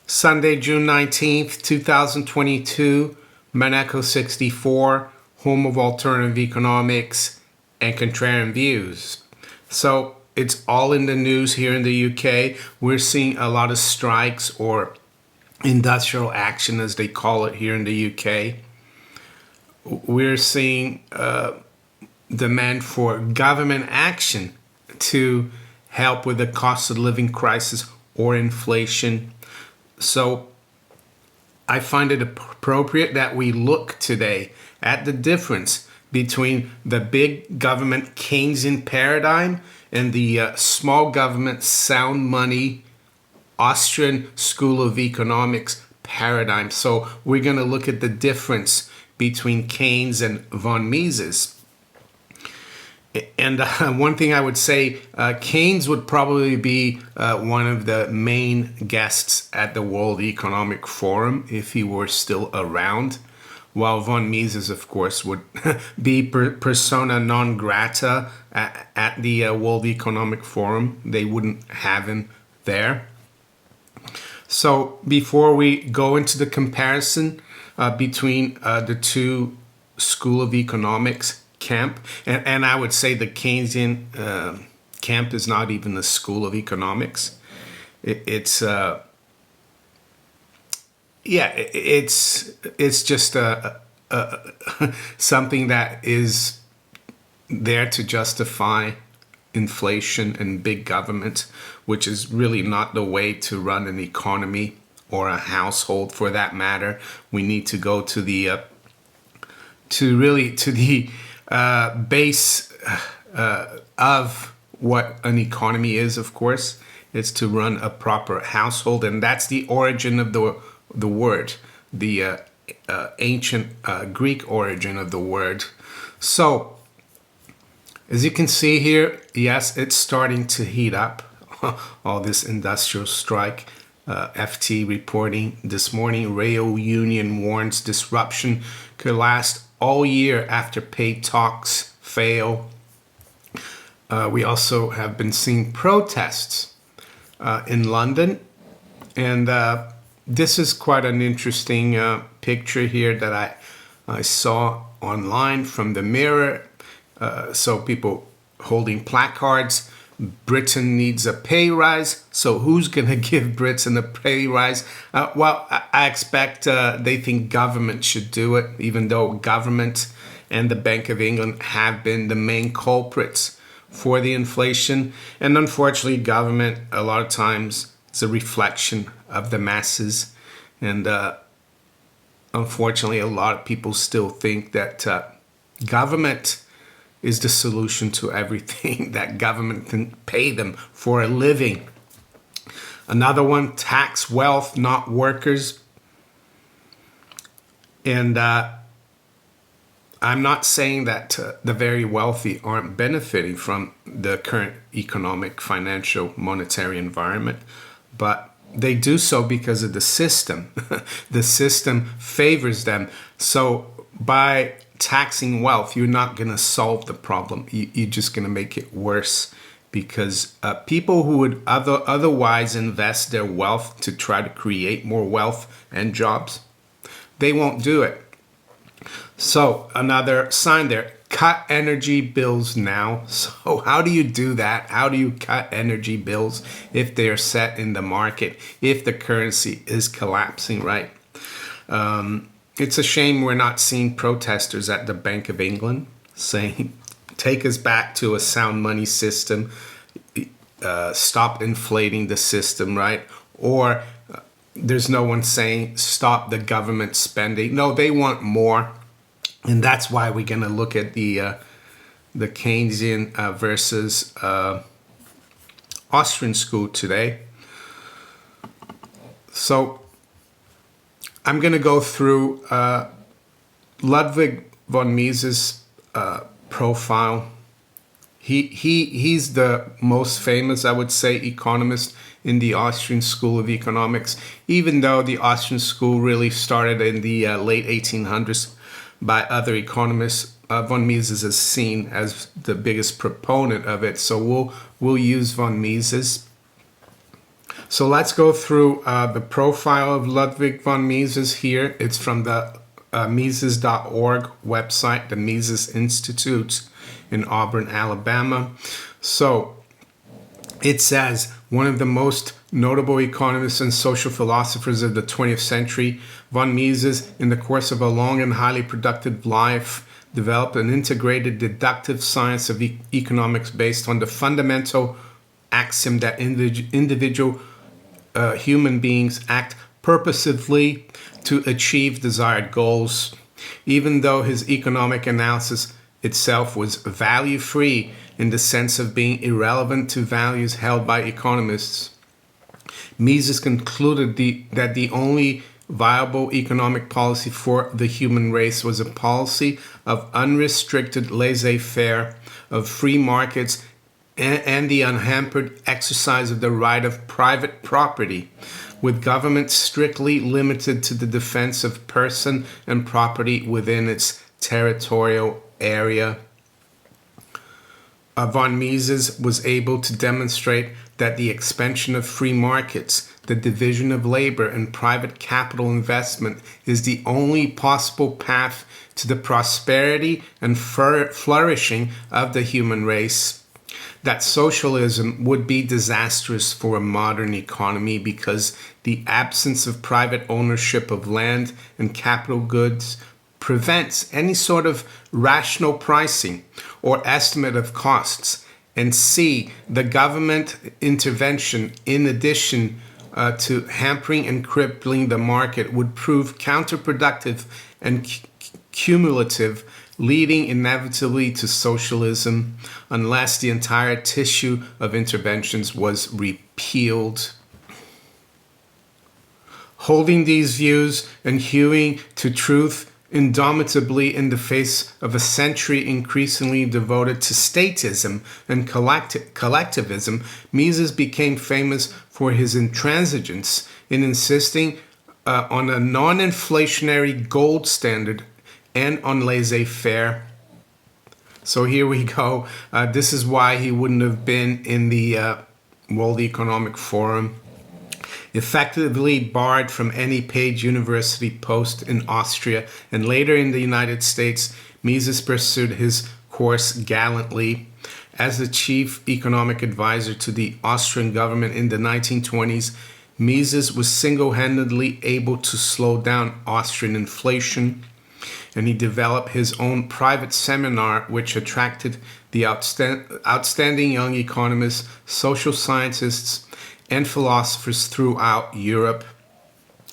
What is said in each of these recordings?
Sunday, June 19th, 2022, Monaco 64, home of alternative economics and contrarian views. So it's all in the news here in the UK. We're seeing a lot of strikes or industrial action, as they call it here in the UK. We're seeing demand for government action to help with the cost of living crisis or inflation. So I find it appropriate that we look today at the difference between the big government Keynesian paradigm and the small government sound money Austrian School of Economics paradigm. So we're going to look at the difference between Keynes and von Mises. And one thing I would say, Keynes would probably be one of the main guests at the World Economic Forum if he were still around, while von Mises, of course, would be persona non grata at the World Economic Forum. They wouldn't have him there. So before we go into the comparison between the two School of Economics camp, and I would say the Keynesian camp is not even a school of economics. It's just something that is there to justify inflation and big government, which is really not the way to run an economy or a household, for that matter. We need to go to the base of what an economy is. Of course, it's to run a proper household, and that's the origin of the word, the ancient Greek origin of the word. So as you can see here, yes, it's starting to heat up. All this industrial strike. FT reporting this morning, rail union warns disruption could last all year after pay talks fail. We also have been seeing protests in London. And this is quite an interesting picture here that I saw online from the Mirror. So people holding placards. Britain needs a pay rise. So who's going to give Britain a pay rise? Well, I expect they think government should do it, even though government and the Bank of England have been the main culprits for the inflation. And unfortunately, government, a lot of times, is a reflection of the masses. And unfortunately, a lot of people still think that government is the solution to everything, that government can pay them for a living. Another one, tax wealth, not workers. And I'm not saying that the very wealthy aren't benefiting from the current economic, financial, monetary environment, but they do so because of the system. The system favors them. So by taxing wealth, you're not going to solve the problem. You're just going to make it worse, because people who would otherwise invest their wealth to try to create more wealth and jobs, they won't do it. So another sign there, cut energy bills now. So how do you do that? How do you cut energy bills if they're set in the market, if the currency is collapsing, right? It's a shame we're not seeing protesters at the Bank of England saying, take us back to a sound money system, stop inflating the system, right? Or there's no one saying, stop the government spending. No, they want more. And that's why we're going to look at the Keynesian versus Austrian school today. So I'm going to go through Ludwig von Mises' profile. He's the most famous, I would say, economist in the Austrian School of Economics, even though the Austrian school really started in the late 1800s by other economists. Von Mises is seen as the biggest proponent of it, so we'll use von Mises. So let's go through the profile of Ludwig von Mises here. It's from the Mises.org website, the Mises Institute in Auburn, Alabama. So it says, one of the most notable economists and social philosophers of the 20th century, von Mises, in the course of a long and highly productive life, developed an integrated deductive science of economics based on the fundamental axiom that individual human beings act purposively to achieve desired goals. Even though his economic analysis itself was value-free in the sense of being irrelevant to values held by economists, Mises concluded that the only viable economic policy for the human race was a policy of unrestricted laissez-faire, of free markets, and the unhampered exercise of the right of private property, with government strictly limited to the defense of person and property within its territorial area. Von Mises was able to demonstrate that the expansion of free markets, the division of labor, and private capital investment is the only possible path to the prosperity and flourishing of the human race. That socialism would be disastrous for a modern economy because the absence of private ownership of land and capital goods prevents any sort of rational pricing or estimate of costs. And C, the government intervention, in addition to hampering and crippling the market, would prove counterproductive and cumulative, leading inevitably to socialism unless the entire tissue of interventions was repealed. Holding these views and hewing to truth indomitably in the face of a century increasingly devoted to statism and collectivism, Mises became famous for his intransigence in insisting on a non-inflationary gold standard and on laissez-faire. So here we go. This is why he wouldn't have been in the World Economic Forum. Effectively barred from any paid university post in Austria and later in the United States, Mises pursued his course gallantly. As the chief economic advisor to the Austrian government in the 1920s, Mises was single-handedly able to slow down Austrian inflation, and he developed his own private seminar which attracted the outstanding young economists, social scientists, and philosophers throughout Europe.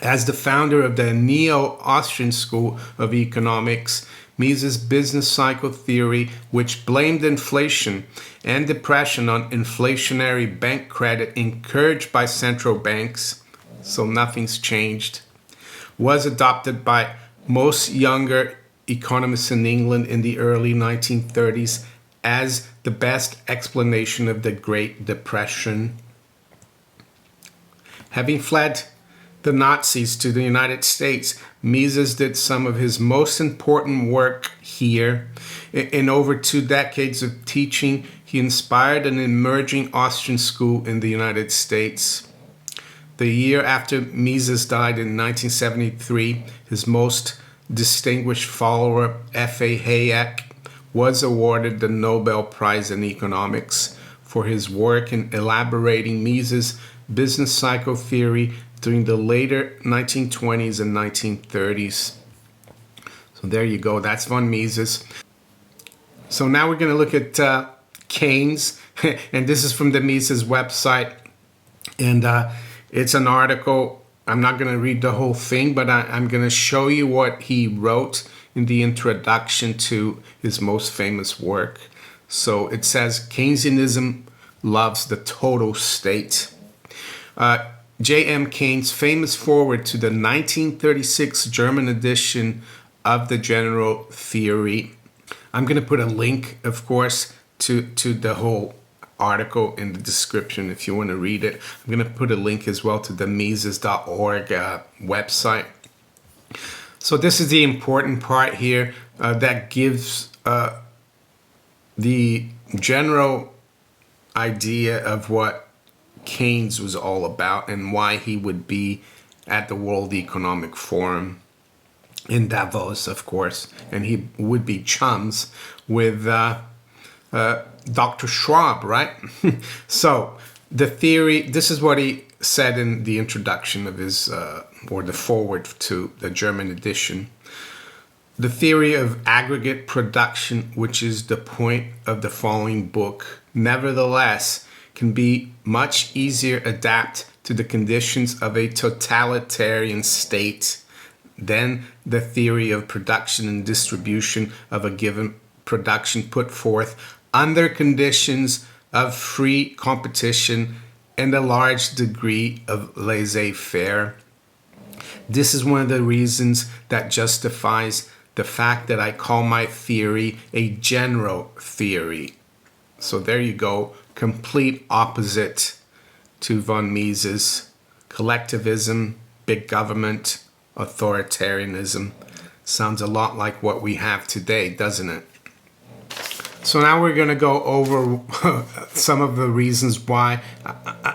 As the founder of the Neo-Austrian School of Economics, Mises' business cycle theory, which blamed inflation and depression on inflationary bank credit encouraged by central banks, so nothing's changed, was adopted by most younger economists in England in the early 1930s as the best explanation of the Great Depression. Having fled the Nazis to the United States, Mises did some of his most important work here. In over 2 decades of teaching, he inspired an emerging Austrian school in the United States. The year after Mises died in 1973, his most distinguished follower, F.A. Hayek, was awarded the Nobel Prize in Economics for his work in elaborating Mises' business cycle theory during the later 1920s and 1930s. So there you go. That's von Mises. So now we're going to look at Keynes, and this is from the Mises website, and it's an article. I'm not going to read the whole thing, but I'm going to show you what he wrote in the introduction to his most famous work. So it says, Keynesianism loves the total state. J.M. Keynes' famous foreword to the 1936 German edition of the General Theory. I'm going to put a link, of course, to the whole article in the description if you want to read it. I'm going to put a link as well to the Mises.org website. So this is the important part here that gives the general idea of what Keynes was all about and why he would be at the World Economic Forum in Davos, of course, and he would be chums with Dr. Schwab, right? So the theory, this is what he said in the introduction of his, or the forward to the German edition. The theory of aggregate production, which is the point of the following book, nevertheless, can be much easier adapt to the conditions of a totalitarian state than the theory of production and distribution of a given production put forth under conditions of free competition and a large degree of laissez-faire. This is one of the reasons that justifies the fact that I call my theory a general theory. So there you go, complete opposite to von Mises. Collectivism, big government, authoritarianism. Sounds a lot like what we have today, doesn't it? So now we're going to go over some of the reasons why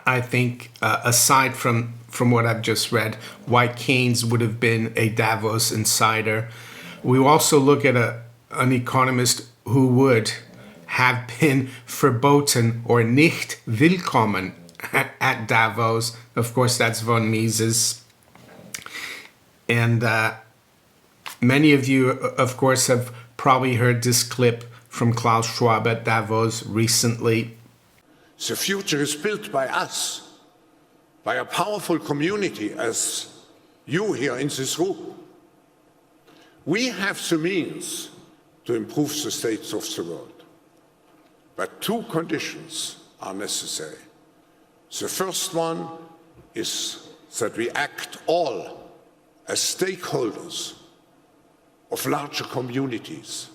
I think, aside from what I've just read, why Keynes would have been a Davos insider. We also look at an economist who would have been verboten or nicht willkommen at Davos. Of course, that's von Mises. And many of you, of course, have probably heard this clip from Klaus Schwab at Davos recently. The future is built by us, by a powerful community as you here in this room. We have the means to improve the states of the world. But two conditions are necessary. The first one is that we act all as stakeholders of larger communities,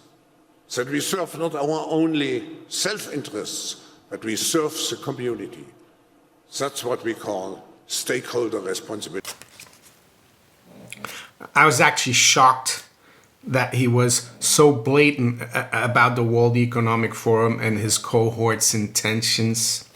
that we serve not our only self-interests, but we serve the community. That's what we call stakeholder responsibility. I was actually shocked that he was so blatant about the World Economic Forum and his cohort's intentions.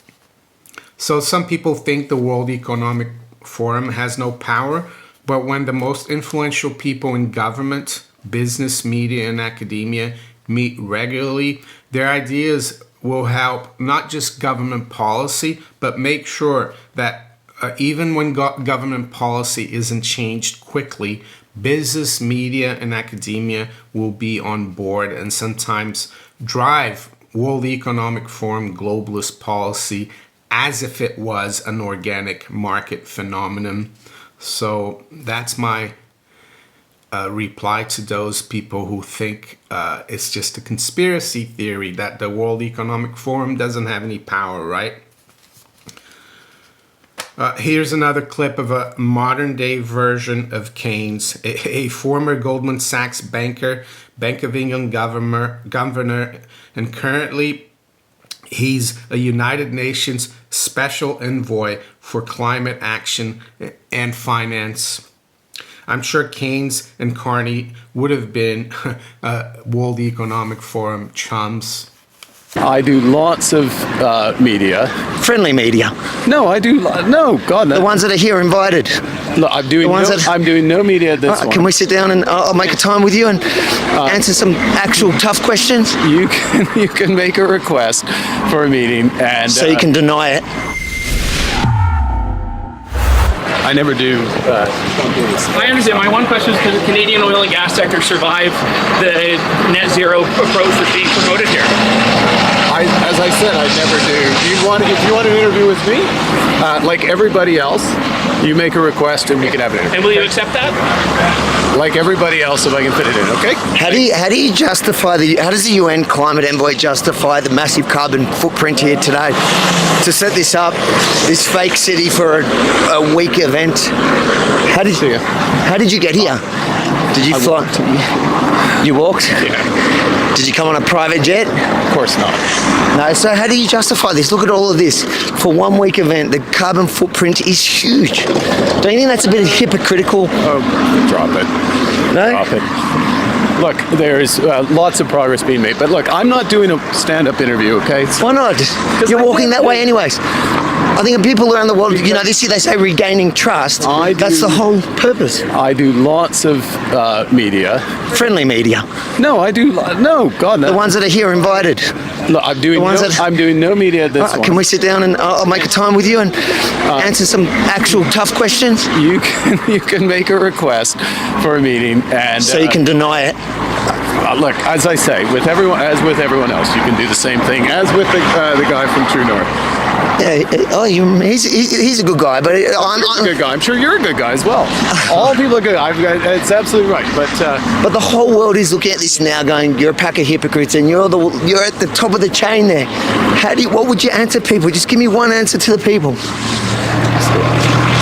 So some people think the World Economic Forum has no power, but when the most influential people in government, business, media, and academia meet regularly, their ideas will help not just government policy, but make sure that even when government policy isn't changed quickly, business, media, and academia will be on board and sometimes drive World Economic Forum globalist policy as if it was an organic market phenomenon. So that's my reply to those people who think it's just a conspiracy theory that the World Economic Forum doesn't have any power, right? Here's another clip of a modern-day version of Keynes, a former Goldman Sachs banker, Bank of England governor, and currently he's a United Nations Special Envoy for Climate Action and Finance. I'm sure Keynes and Carney would have been World Economic Forum chums. I do lots of media. Friendly media. No, I do. No, God, no. The ones that are here invited. Look, I'm doing no media at this one. Can we sit down and I'll make a time with you and answer some actual tough questions? You can make a request for a meeting, and so you can deny it. I never do. I understand. My one question is, can the Canadian oil and gas sector survive the net zero approach that's being promoted here? As I said, I never do. If you want an interview with me, like everybody else, you make a request and we can have an interview. And will you accept that? Like everybody else, if I can fit it in, okay? How do you justify how does the UN climate envoy justify the massive carbon footprint here today? To set this up, this fake city for a week event. How did you get here? Did you fly? You walked? Yeah. Did you come on a private jet? Of course not. No, so how do you justify this? Look at all of this. For 1 week event, the carbon footprint is huge. Don't you think that's a bit hypocritical? Oh, drop it. No? Drop it. Look, there's lots of progress being made, but look, I'm not doing a stand-up interview, okay? Why not? You're walking that way anyways. I think people around the world, this year they say regaining trust. That's the whole purpose. I do lots of media. Friendly media. No, I do. No, God, no. The ones that are here invited. Look, I'm doing no media at this one. Can we sit down and I'll make a time with you and answer some actual tough questions? You can make a request for a meeting, and so you can deny it. Look, as I say, with everyone else, you can do the same thing as with the guy from True North. Yeah, he's a good guy, but I'm a good guy. I'm sure you're a good guy as well. All people are good. It's absolutely right. But the whole world is looking at this now, going, "You're a pack of hypocrites, and you're at the top of the chain there." What would you answer people? Just give me one answer to the people.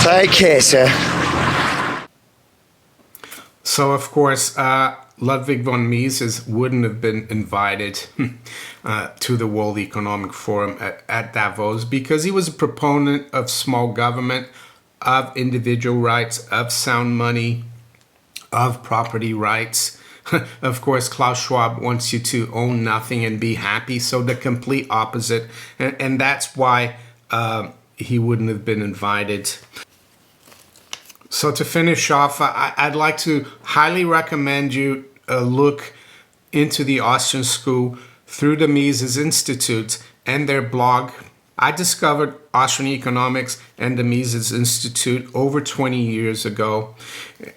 Take care, sir. So, of course, Ludwig von Mises wouldn't have been invited to the World Economic Forum at Davos because he was a proponent of small government, of individual rights, of sound money, of property rights. Of course, Klaus Schwab wants you to own nothing and be happy. So the complete opposite. And that's why he wouldn't have been invited. So to finish off, I'd like to highly recommend you look into the Austrian School through the Mises Institute and their blog. I discovered Austrian economics and the Mises Institute over 20 years ago,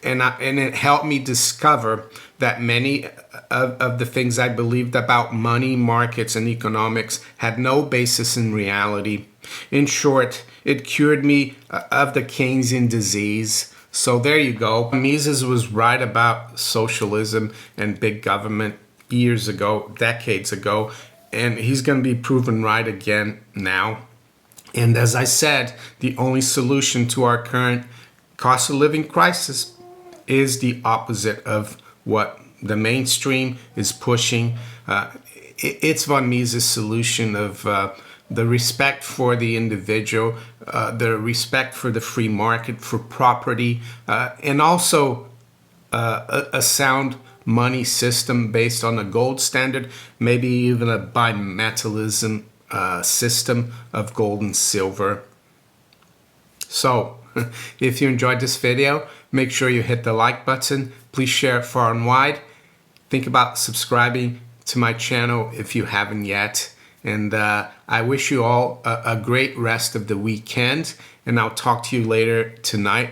and it helped me discover that many of the things I believed about money, markets, and economics had no basis in reality. In short, it cured me of the Keynesian disease. So there you go. Mises was right about socialism and big government years ago, decades ago, and he's going to be proven right again now. And as I said, the only solution to our current cost of living crisis is the opposite of what the mainstream is pushing. It's von Mises' solution of the respect for the individual, the respect for the free market, for property, and also a sound money system based on a gold standard, maybe even a bimetallism system of gold and silver. So, if you enjoyed this video, make sure you hit the like button. Please share it far and wide. Think about subscribing to my channel if you haven't yet. And I wish you all a great rest of the weekend. And I'll talk to you later tonight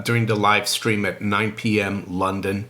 during the live stream at 9 p.m. London.